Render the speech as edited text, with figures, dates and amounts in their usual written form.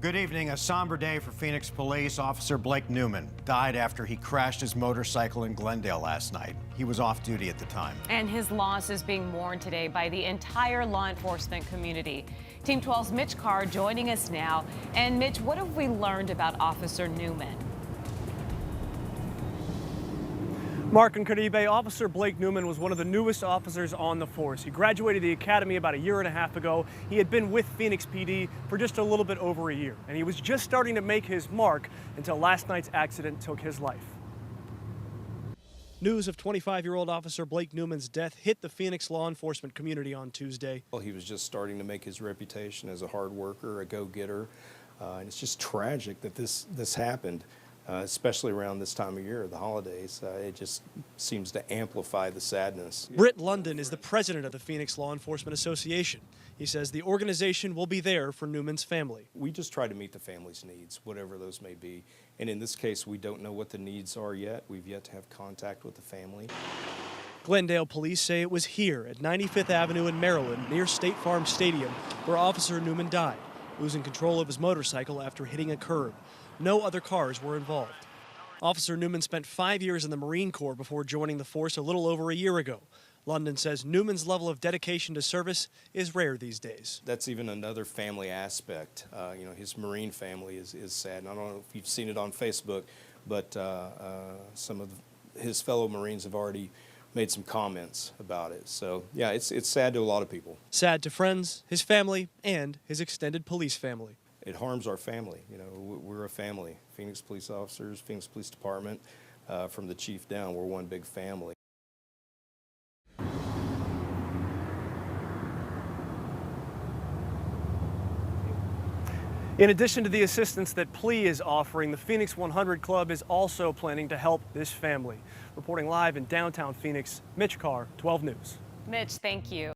Good evening. A somber day for Phoenix police. Officer Blake Newman died after he crashed his motorcycle in Glendale last night. He was off duty at the time. And his loss is being mourned today by the entire law enforcement community. Team 12's Mitch Carr joining us now. And Mitch, what have we learned about Officer Newman? Mark and Caribe, Officer Blake Newman was one of the newest officers on the force. He graduated the academy about a year and a half ago. He had been with Phoenix PD for just a little bit over a year, and he was just starting to make his mark until last night's accident took his life. News of 25-year-old Officer Blake Newman's death hit the Phoenix law enforcement community on Tuesday. Well, he was just starting to make his reputation as a hard worker, a go-getter, and it's just tragic that this happened. Especially around this time of year, the holidays, it just seems to amplify the sadness. Britt London is the president of the Phoenix Law Enforcement Association. He says the organization will be there for Newman's family. We just try to meet the family's needs, whatever those may be. And in this case, we don't know what the needs are yet. We've yet to have contact with the family. Glendale police say it was here at 95th Avenue in Maryland, near State Farm Stadium, where Officer Newman died, losing control of his motorcycle after hitting a curb. No other cars were involved. Officer Newman spent 5 years in the Marine Corps before joining the force a little over a year ago. London says Newman's level of dedication to service is rare these days. That's even another family aspect. You know, his Marine family is sad. And I don't know if you've seen it on Facebook, but some of his fellow Marines have already made some comments about it. So, yeah, it's sad to a lot of people. Sad to friends, his family, and his extended police family. It harms our family. You know, we're a family. Phoenix police officers, Phoenix Police Department, from the chief down, we're one big family. In addition to the assistance that PLE is offering, the Phoenix 100 Club is also planning to help this family. Reporting live in downtown Phoenix, Mitch Carr, 12 News. Mitch, thank you.